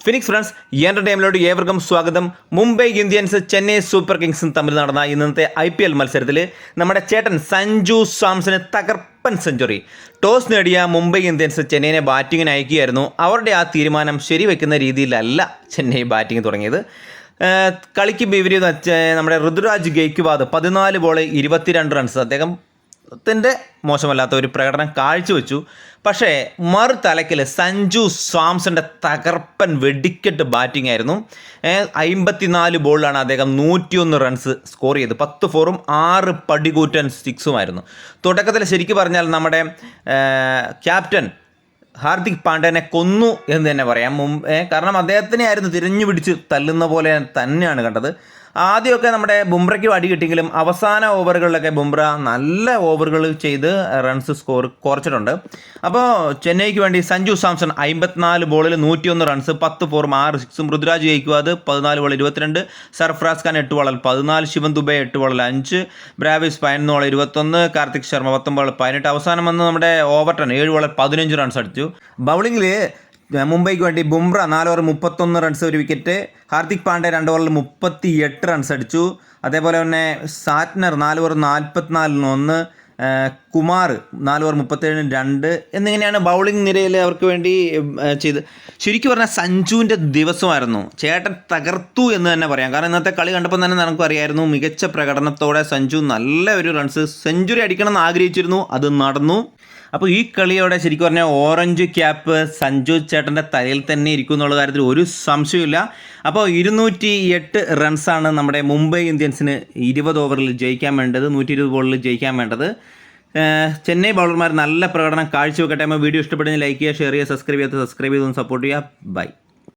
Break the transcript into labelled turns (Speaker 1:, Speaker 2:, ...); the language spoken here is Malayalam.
Speaker 1: ഫിനിക്സ് ഫ്രണ്ട്സ് എൻ്റർടൈൻമെൻറ്റിലോട്ട് ഏവർക്കും സ്വാഗതം. മുംബൈ ഇന്ത്യൻസ് ചെന്നൈ സൂപ്പർ കിങ്സും തമ്മിൽ നടന്ന ഇന്നത്തെ IPL മത്സരത്തിൽ നമ്മുടെ ചേട്ടൻ സഞ്ജു സാംസന് തകർപ്പൻ സെഞ്ചുറി. ടോസ് നേടിയ മുംബൈ ഇന്ത്യൻസ് ചെന്നൈനെ ബാറ്റിങ്ങിന് അയക്കുകയായിരുന്നു. അവരുടെ ആ തീരുമാനം ശരിവെക്കുന്ന രീതിയിലല്ല ചെന്നൈ ബാറ്റിംഗ് തുടങ്ങിയത്. കളിക്ക് വിപരീതം നമ്മുടെ ഋതുരാജ് ഗെയ്ക്വാദ് 14 ബോൾ 22 റൺസ് അദ്ദേഹത്തിൻ്റെ മോശമല്ലാത്ത ഒരു പ്രകടനം കാഴ്ചവെച്ചു. പക്ഷേ മറുതലക്കിൽ സഞ്ജു സാംസൻ്റെ തകർപ്പൻ വെടിക്കെട്ട് ബാറ്റിംഗ് ആയിരുന്നു. 54 ബോളിലാണ് അദ്ദേഹം 101 റൺസ് സ്കോർ ചെയ്ത് 10 ഫോറും 6 പടികൂറ്റൻ സിക്സുമായിരുന്നു. തുടക്കത്തിൽ ശരിക്കും പറഞ്ഞാൽ നമ്മുടെ ക്യാപ്റ്റൻ ഹാർദിക് പാണ്ഡ്യനെ കൊന്നു എന്ന് തന്നെ പറയാം. കാരണം അദ്ദേഹത്തിനെ ആയിരുന്നു തിരഞ്ഞു പിടിച്ച് തല്ലുന്ന പോലെ തന്നെയാണ് കണ്ടത്. ആദ്യമൊക്കെ നമ്മുടെ ബുംറയ്ക്ക് അടി കിട്ടിയെങ്കിലും അവസാന ഓവറുകളിലൊക്കെ ബുംറ നല്ല ഓവറുകൾ ചെയ്ത് റൺസ് കുറച്ചിട്ടുണ്ട്. അപ്പോൾ ചെന്നൈക്ക് വേണ്ടി സഞ്ജു സാംസൺ 54 ബോളിൽ 101 റൺസ് 10 ഫോറും 6 സിക്സും. ഋതുരാജ് ഗെയ്ക്വാദ് 14 ബോൾ 22, സർഫറാസ് ഖാൻ 8 ബോളിൽ 14, ശിവൻ ദുബെ 8 ബോളിൽ 5, ബ്രാവിസ് 11 ബോൾ 21, കാർത്തിക് ശർമ്മ 19 ബോൾ 18. അവസാനം വന്ന് നമ്മുടെ ഓവർടൺ 7 ബോളിൽ 15 റൺസ് അടിച്ചു. ബൗളിങ്ങിൽ മുംബൈക്ക് വേണ്ടി ബുംറ 4 ഓവർ 31 റൺസ്, ഒരു വിക്കറ്റ്. ഹാർദിക് പാണ്ഡ്യ 2 ഓവറിൽ 38 റൺസ് അടിച്ചു. അതേപോലെ തന്നെ സാറ്റ്നർ 4 ഓവർ 44 1, കുമാർ 4 ഓവർ 37 2 എന്നിങ്ങനെയാണ് ബൗളിംഗ് നിരയിൽ അവർക്ക് വേണ്ടി ചെയ്ത്. ശരിക്കും പറഞ്ഞാൽ സഞ്ജുവിൻ്റെ ദിവസമായിരുന്നു. ചേട്ടൻ തകർത്തു എന്ന് തന്നെ പറയാം. കാരണം ഇന്നത്തെ കളി കണ്ടപ്പോൾ തന്നെ നമുക്ക് അറിയായിരുന്നു മികച്ച പ്രകടനത്തോടെ സഞ്ജു നല്ല ഒരു റൺസ് സെഞ്ചുറി അടിക്കണമെന്ന് ആഗ്രഹിച്ചിരുന്നു. അത് നടന്നു. അപ്പോൾ ഈ കളിയോടെ ശരിക്കും പറഞ്ഞാൽ ഓറഞ്ച് ക്യാപ്പ് സഞ്ജു ചേട്ടൻ്റെ തലയിൽ തന്നെ ഇരിക്കും എന്നുള്ള കാര്യത്തിൽ ഒരു സംശയമില്ല. അപ്പോൾ 208 റൺസാണ് നമ്മുടെ മുംബൈ ഇന്ത്യൻസിന് 20 ഓവറിൽ ജയിക്കാൻ വേണ്ടത്, 120 ബോളിൽ ജയിക്കാൻ വേണ്ടത്. ചെന്നൈ ബൗളർമാർ നല്ല പ്രകടനം കാഴ്ചവെക്കട്ടെ. വീഡിയോ ഇഷ്ടപ്പെടുന്ന ലൈക്ക് ചെയ്യുക, ഷെയർ ചെയ്യുക, സബ്സ്ക്രൈബ് ചെയ്തൊന്ന് സപ്പോർട്ട് ചെയ്യുക. ബൈ.